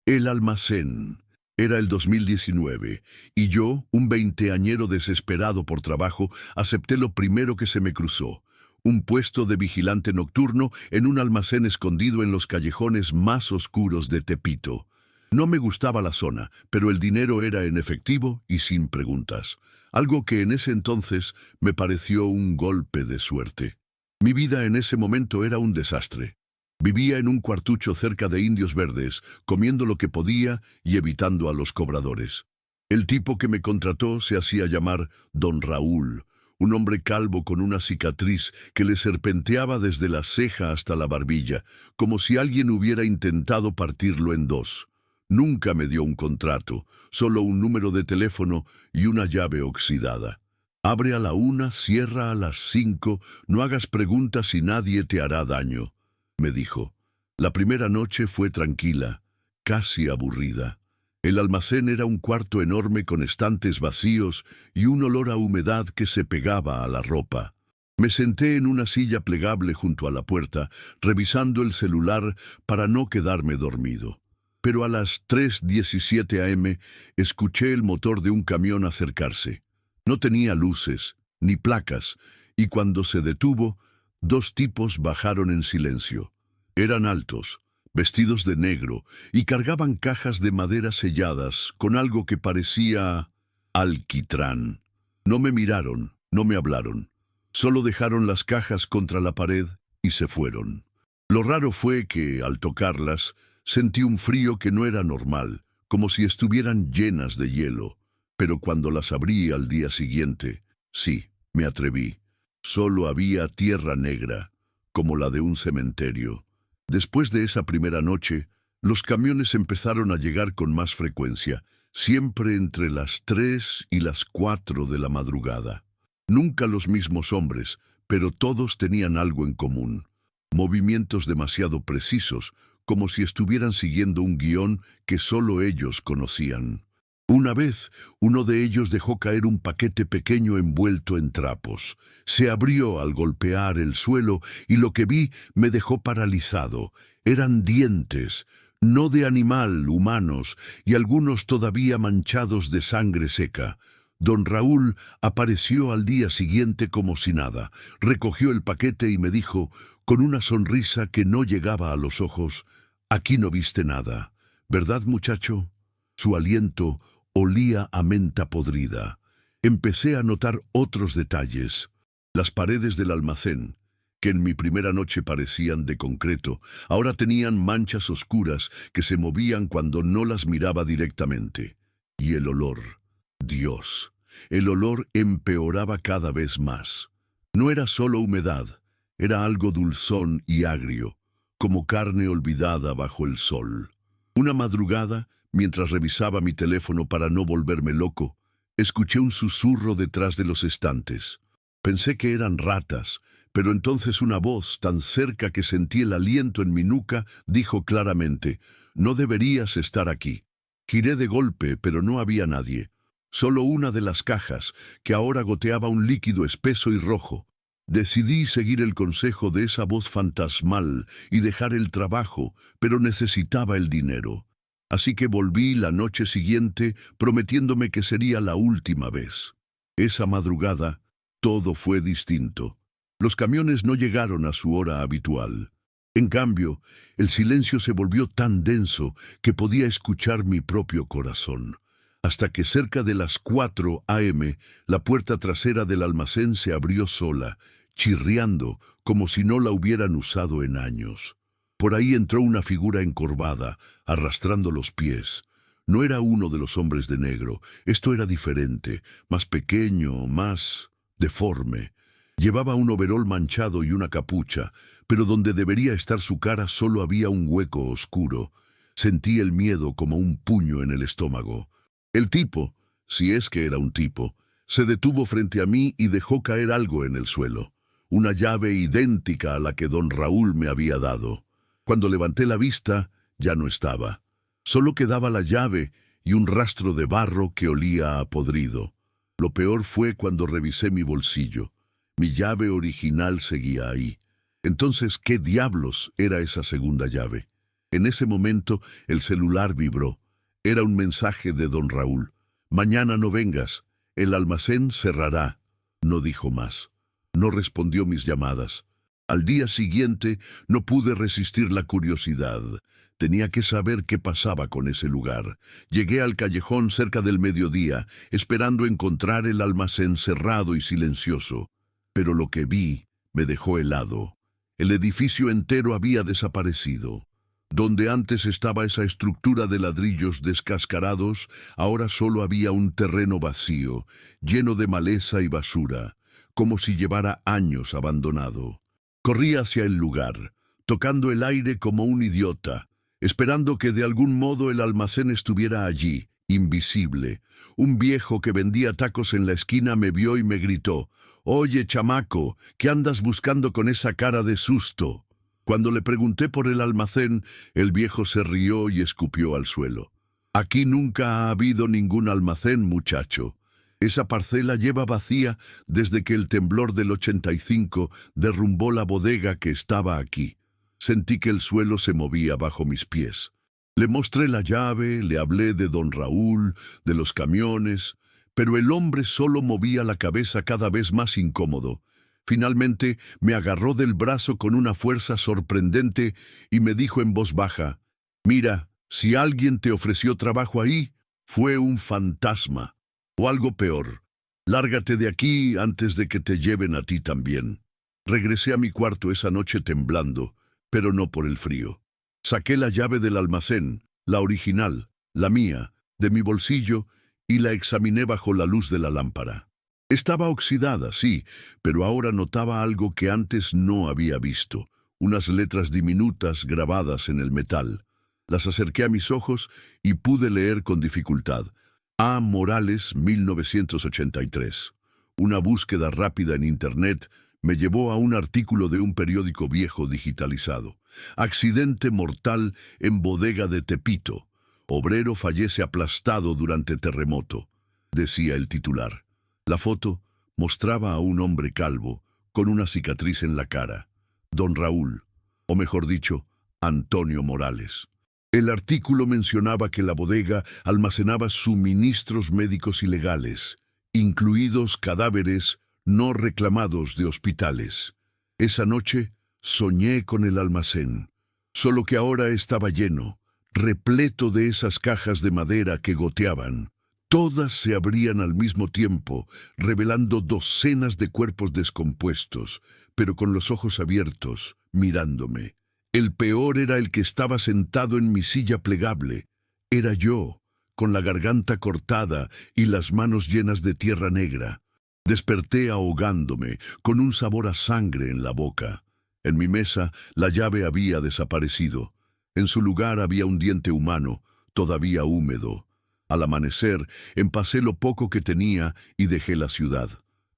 El almacén. Era el 2019, y yo, un veinteañero desesperado por trabajo, acepté lo primero que se me cruzó: un puesto de vigilante nocturno en un almacén escondido en los callejones más oscuros de Tepito. No me gustaba la zona, pero el dinero era en efectivo y sin preguntas, algo que en ese entonces me pareció un golpe de suerte. Mi vida en ese momento era un desastre. Vivía en un cuartucho cerca de Indios Verdes, comiendo lo que podía y evitando a los cobradores. El tipo que me contrató se hacía llamar Don Raúl, un hombre calvo con una cicatriz que le serpenteaba desde la ceja hasta la barbilla, como si alguien hubiera intentado partirlo en dos. Nunca me dio un contrato, solo un número de teléfono y una llave oxidada. Abre a la 1, cierra a las 5, no hagas preguntas y nadie te hará daño, me dijo. La primera noche fue tranquila, casi aburrida. El almacén era un cuarto enorme con estantes vacíos y un olor a humedad que se pegaba a la ropa. Me senté en una silla plegable junto a la puerta, revisando el celular para no quedarme dormido. Pero a las 3:17 a.m. escuché el motor de un camión acercarse. No tenía luces, ni placas, y cuando se detuvo, dos tipos bajaron en silencio. Eran altos, vestidos de negro, y cargaban cajas de madera selladas con algo que parecía alquitrán. No me miraron, no me hablaron. Solo dejaron las cajas contra la pared y se fueron. Lo raro fue que, al tocarlas, sentí un frío que no era normal, como si estuvieran llenas de hielo. Pero cuando las abrí al día siguiente, sí, me atreví. Solo había tierra negra, como la de un cementerio. Después de esa primera noche, los camiones empezaron a llegar con más frecuencia, siempre entre las 3 y las 4 de la madrugada. Nunca los mismos hombres, pero todos tenían algo en común: movimientos demasiado precisos, como si estuvieran siguiendo un guión que solo ellos conocían. Una vez, uno de ellos dejó caer un paquete pequeño envuelto en trapos. Se abrió al golpear el suelo y lo que vi me dejó paralizado. Eran dientes, no de animal, humanos, y algunos todavía manchados de sangre seca. Don Raúl apareció al día siguiente como si nada. Recogió el paquete y me dijo, con una sonrisa que no llegaba a los ojos: «Aquí no viste nada, ¿verdad, muchacho?». Su aliento olía a menta podrida. Empecé a notar otros detalles. Las paredes del almacén, que en mi primera noche parecían de concreto, ahora tenían manchas oscuras que se movían cuando no las miraba directamente. Y el olor. Dios, el olor empeoraba cada vez más. No era solo humedad, era algo dulzón y agrio, como carne olvidada bajo el sol. Una madrugada, mientras revisaba mi teléfono para no volverme loco, escuché un susurro detrás de los estantes. Pensé que eran ratas, pero entonces una voz, tan cerca que sentí el aliento en mi nuca, dijo claramente: «No deberías estar aquí». Giré de golpe, pero no había nadie. Solo una de las cajas, que ahora goteaba un líquido espeso y rojo. Decidí seguir el consejo de esa voz fantasmal y dejar el trabajo, pero necesitaba el dinero. Así que volví la noche siguiente prometiéndome que sería la última vez. Esa madrugada, todo fue distinto. Los camiones no llegaron a su hora habitual. En cambio, el silencio se volvió tan denso que podía escuchar mi propio corazón. Hasta que cerca de las 4 a.m., la puerta trasera del almacén se abrió sola, chirriando como si no la hubieran usado en años. Por ahí entró una figura encorvada, arrastrando los pies. No era uno de los hombres de negro, esto era diferente, más pequeño, más deforme. Llevaba un overol manchado y una capucha, pero donde debería estar su cara solo había un hueco oscuro. Sentí el miedo como un puño en el estómago. El tipo, si es que era un tipo, se detuvo frente a mí y dejó caer algo en el suelo. Una llave idéntica a la que don Raúl me había dado. Cuando levanté la vista, ya no estaba. Solo quedaba la llave y un rastro de barro que olía a podrido. Lo peor fue cuando revisé mi bolsillo. Mi llave original seguía ahí. Entonces, ¿qué diablos era esa segunda llave? En ese momento el celular vibró. Era un mensaje de don Raúl. «Mañana no vengas. El almacén cerrará». No dijo más. No respondió mis llamadas. Al día siguiente no pude resistir la curiosidad. Tenía que saber qué pasaba con ese lugar. Llegué al callejón cerca del mediodía, esperando encontrar el almacén cerrado y silencioso. Pero lo que vi me dejó helado. El edificio entero había desaparecido. Donde antes estaba esa estructura de ladrillos descascarados, ahora solo había un terreno vacío, lleno de maleza y basura, como si llevara años abandonado. Corrí hacia el lugar, tocando el aire como un idiota, esperando que de algún modo el almacén estuviera allí, invisible. Un viejo que vendía tacos en la esquina me vio y me gritó: «Oye, chamaco, ¿qué andas buscando con esa cara de susto?». Cuando le pregunté por el almacén, el viejo se rió y escupió al suelo. «Aquí nunca ha habido ningún almacén, muchacho. Esa parcela lleva vacía desde que el temblor del 85 derrumbó la bodega que estaba aquí». Sentí que el suelo se movía bajo mis pies. Le mostré la llave, le hablé de don Raúl, de los camiones, pero el hombre solo movía la cabeza cada vez más incómodo. Finalmente me agarró del brazo con una fuerza sorprendente y me dijo en voz baja: «Mira, si alguien te ofreció trabajo ahí, fue un fantasma. O algo peor. Lárgate de aquí antes de que te lleven a ti también». Regresé a mi cuarto esa noche temblando, pero no por el frío. Saqué la llave del almacén, la original, la mía, de mi bolsillo, y la examiné bajo la luz de la lámpara. Estaba oxidada, sí, pero ahora notaba algo que antes no había visto: unas letras diminutas grabadas en el metal. Las acerqué a mis ojos y pude leer con dificultad: A. Morales, 1983. Una búsqueda rápida en Internet me llevó a un artículo de un periódico viejo digitalizado. «Accidente mortal en bodega de Tepito. Obrero fallece aplastado durante terremoto», decía el titular. La foto mostraba a un hombre calvo, con una cicatriz en la cara. Don Raúl, o mejor dicho, Antonio Morales. El artículo mencionaba que la bodega almacenaba suministros médicos ilegales, incluidos cadáveres no reclamados de hospitales. Esa noche soñé con el almacén, solo que ahora estaba lleno, repleto de esas cajas de madera que goteaban. Todas se abrían al mismo tiempo, revelando docenas de cuerpos descompuestos, pero con los ojos abiertos, mirándome. El peor era el que estaba sentado en mi silla plegable. Era yo, con la garganta cortada y las manos llenas de tierra negra. Desperté ahogándome, con un sabor a sangre en la boca. En mi mesa, la llave había desaparecido. En su lugar había un diente humano, todavía húmedo. Al amanecer, empacé lo poco que tenía y dejé la ciudad.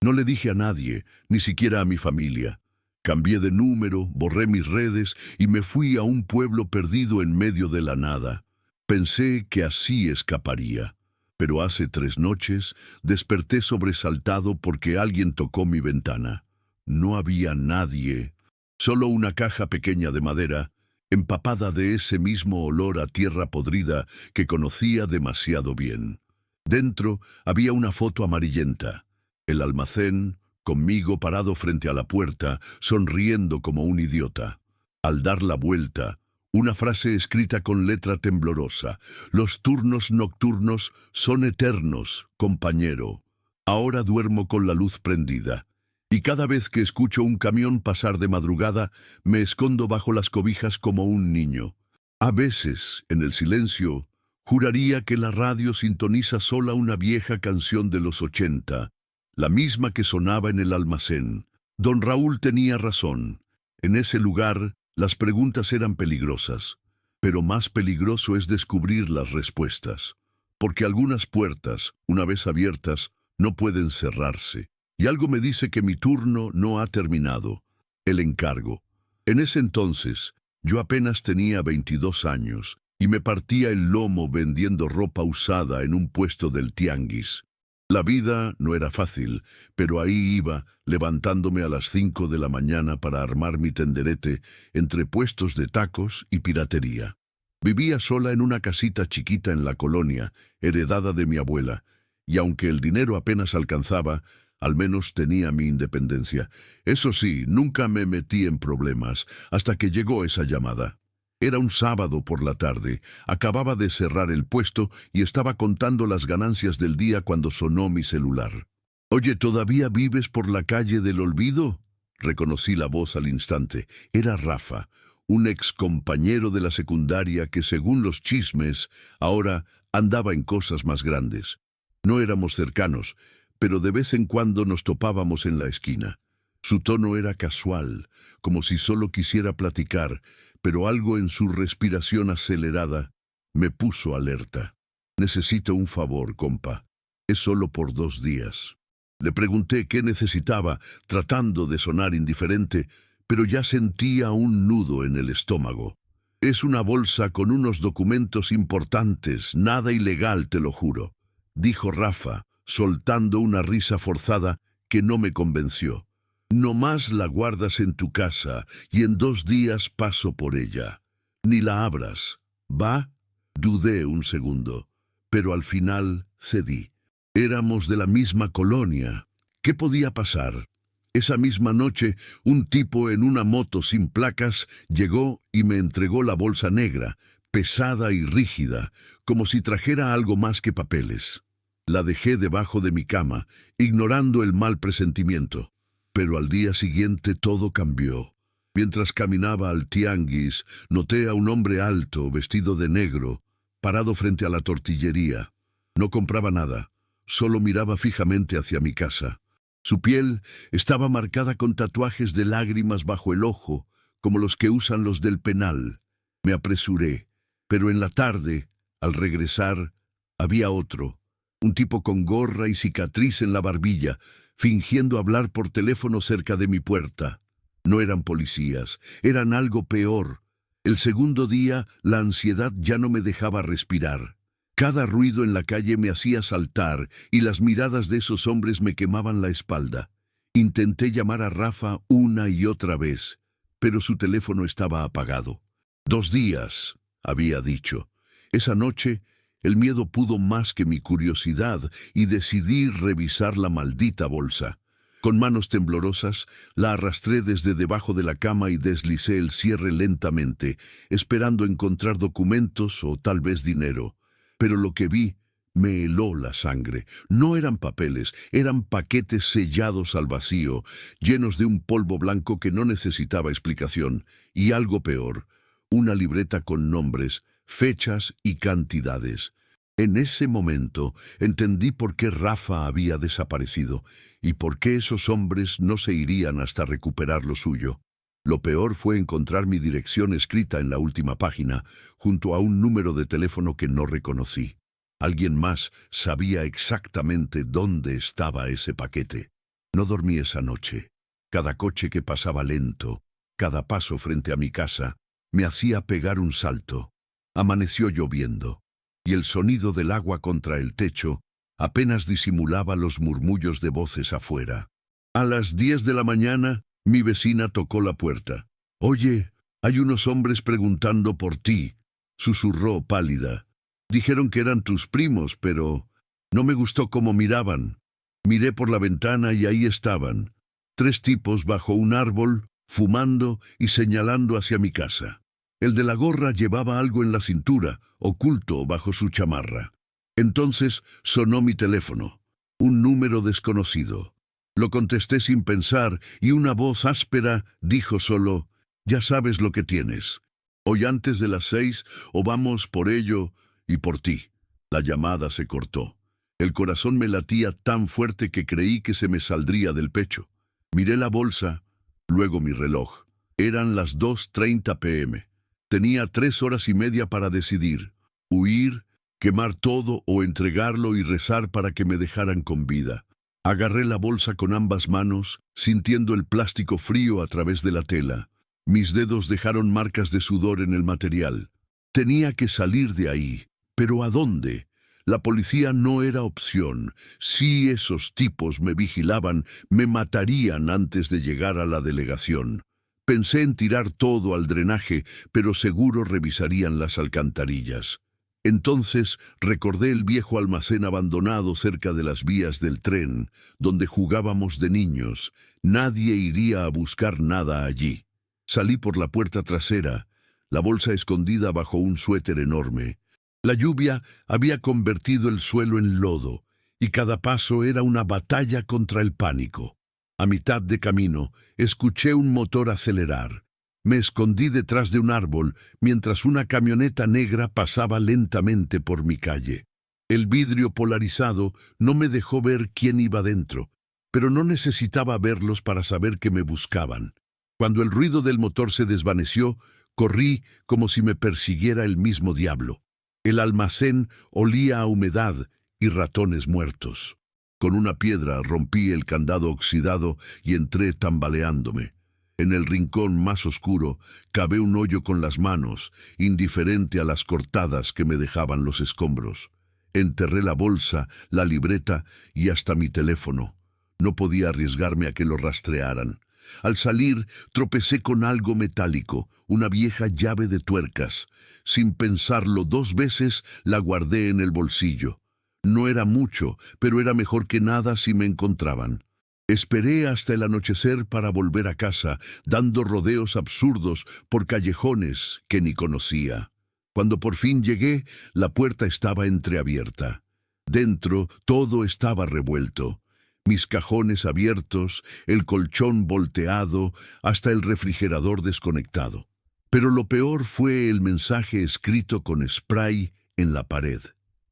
No le dije a nadie, ni siquiera a mi familia. Cambié de número, borré mis redes y me fui a un pueblo perdido en medio de la nada. Pensé que así escaparía. Pero hace 3 noches desperté sobresaltado porque alguien tocó mi ventana. No había nadie, solo una caja pequeña de madera, empapada de ese mismo olor a tierra podrida que conocía demasiado bien. Dentro había una foto amarillenta. El almacén, conmigo parado frente a la puerta, sonriendo como un idiota. Al dar la vuelta, una frase escrita con letra temblorosa: «Los turnos nocturnos son eternos, compañero. Ahora duermo con la luz prendida. Y cada vez que escucho un camión pasar de madrugada, me escondo bajo las cobijas como un niño. A veces, en el silencio, juraría que la radio sintoniza sola una vieja canción de los 80, la misma que sonaba en el almacén. Don Raúl tenía razón. En ese lugar, las preguntas eran peligrosas, pero más peligroso es descubrir las respuestas, porque algunas puertas, una vez abiertas, no pueden cerrarse. Y algo me dice que mi turno no ha terminado. El encargo. En ese entonces, yo apenas tenía 22 años y me partía el lomo vendiendo ropa usada en un puesto del tianguis. La vida no era fácil, pero ahí iba, levantándome a las 5 de la mañana para armar mi tenderete entre puestos de tacos y piratería. Vivía sola en una casita chiquita en la colonia, heredada de mi abuela, y aunque el dinero apenas alcanzaba, al menos tenía mi independencia. Eso sí, nunca me metí en problemas hasta que llegó esa llamada. Era un sábado por la tarde, acababa de cerrar el puesto y estaba contando las ganancias del día cuando sonó mi celular. «Oye, ¿todavía vives por la calle del olvido?». Reconocí la voz al instante. Era Rafa, un excompañero de la secundaria que, según los chismes, ahora andaba en cosas más grandes. No éramos cercanos, pero de vez en cuando nos topábamos en la esquina. Su tono era casual, como si solo quisiera platicar, pero algo en su respiración acelerada me puso alerta. «Necesito un favor, compa. Es solo por 2 días». Le pregunté qué necesitaba, tratando de sonar indiferente, pero ya sentía un nudo en el estómago. «Es una bolsa con unos documentos importantes, nada ilegal, te lo juro», dijo Rafa, soltando una risa forzada que no me convenció. «Nomás la guardas en tu casa y en 2 días paso por ella. Ni la abras, ¿va?». Dudé un segundo, pero al final cedí. Éramos de la misma colonia. ¿Qué podía pasar? Esa misma noche, un tipo en una moto sin placas llegó y me entregó la bolsa negra, pesada y rígida, como si trajera algo más que papeles. La dejé debajo de mi cama, ignorando el mal presentimiento. Pero al día siguiente todo cambió. Mientras caminaba al tianguis, noté a un hombre alto, vestido de negro, parado frente a la tortillería. No compraba nada, solo miraba fijamente hacia mi casa. Su piel estaba marcada con tatuajes de lágrimas bajo el ojo, como los que usan los del penal. Me apresuré, pero en la tarde, al regresar, había otro, un tipo con gorra y cicatriz en la barbilla, fingiendo hablar por teléfono cerca de mi puerta. No eran policías, eran algo peor. El segundo día, la ansiedad ya no me dejaba respirar. Cada ruido en la calle me hacía saltar y las miradas de esos hombres me quemaban la espalda. Intenté llamar a Rafa una y otra vez, pero su teléfono estaba apagado. 2 días, había dicho. Esa noche, el miedo pudo más que mi curiosidad y decidí revisar la maldita bolsa. Con manos temblorosas, la arrastré desde debajo de la cama y deslicé el cierre lentamente, esperando encontrar documentos o tal vez dinero. Pero lo que vi me heló la sangre. No eran papeles, eran paquetes sellados al vacío, llenos de un polvo blanco que no necesitaba explicación. Y algo peor, una libreta con nombres, fechas y cantidades. En ese momento entendí por qué Rafa había desaparecido y por qué esos hombres no se irían hasta recuperar lo suyo. Lo peor fue encontrar mi dirección escrita en la última página, junto a un número de teléfono que no reconocí. Alguien más sabía exactamente dónde estaba ese paquete. No dormí esa noche. Cada coche que pasaba lento, cada paso frente a mi casa, me hacía pegar un salto. Amaneció lloviendo, y el sonido del agua contra el techo apenas disimulaba los murmullos de voces afuera. A las 10 de la mañana, mi vecina tocó la puerta. «Oye, hay unos hombres preguntando por ti», susurró pálida. «Dijeron que eran tus primos, pero no me gustó cómo miraban. Miré por la ventana y ahí estaban, 3 tipos bajo un árbol, fumando y señalando hacia mi casa. El de la gorra llevaba algo en la cintura, oculto bajo su chamarra. Entonces sonó mi teléfono, un número desconocido. Lo contesté sin pensar y una voz áspera dijo solo: «Ya sabes lo que tienes. Hoy antes de las 6 o vamos por ello y por ti». La llamada se cortó. El corazón me latía tan fuerte que creí que se me saldría del pecho. Miré la bolsa, luego mi reloj. Eran las 2:30 p.m. Tenía 3 horas y media para decidir: huir, quemar todo o entregarlo y rezar para que me dejaran con vida. Agarré la bolsa con ambas manos, sintiendo el plástico frío a través de la tela. Mis dedos dejaron marcas de sudor en el material. Tenía que salir de ahí. ¿Pero a dónde? La policía no era opción. Si esos tipos me vigilaban, me matarían antes de llegar a la delegación. Pensé en tirar todo al drenaje, pero seguro revisarían las alcantarillas. Entonces recordé el viejo almacén abandonado cerca de las vías del tren, donde jugábamos de niños. Nadie iría a buscar nada allí. Salí por la puerta trasera, la bolsa escondida bajo un suéter enorme. La lluvia había convertido el suelo en lodo, y cada paso era una batalla contra el pánico. A mitad de camino, escuché un motor acelerar. Me escondí detrás de un árbol mientras una camioneta negra pasaba lentamente por mi calle. El vidrio polarizado no me dejó ver quién iba dentro, pero no necesitaba verlos para saber que me buscaban. Cuando el ruido del motor se desvaneció, corrí como si me persiguiera el mismo diablo. El almacén olía a humedad y ratones muertos. Con una piedra rompí el candado oxidado y entré tambaleándome. En el rincón más oscuro cavé un hoyo con las manos, indiferente a las cortadas que me dejaban los escombros. Enterré la bolsa, la libreta y hasta mi teléfono. No podía arriesgarme a que lo rastrearan. Al salir, tropecé con algo metálico, una vieja llave de tuercas. Sin pensarlo 2 veces, la guardé en el bolsillo. No era mucho, pero era mejor que nada si me encontraban. Esperé hasta el anochecer para volver a casa, dando rodeos absurdos por callejones que ni conocía. Cuando por fin llegué, la puerta estaba entreabierta. Dentro todo estaba revuelto. Mis cajones abiertos, el colchón volteado, hasta el refrigerador desconectado. Pero lo peor fue el mensaje escrito con spray en la pared.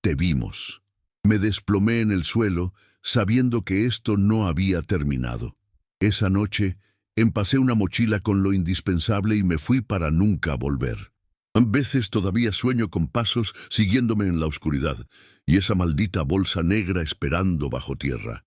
Te vimos. Me desplomé en el suelo, sabiendo que esto no había terminado. Esa noche, empacé una mochila con lo indispensable y me fui para nunca volver. A veces todavía sueño con pasos siguiéndome en la oscuridad, y esa maldita bolsa negra esperando bajo tierra.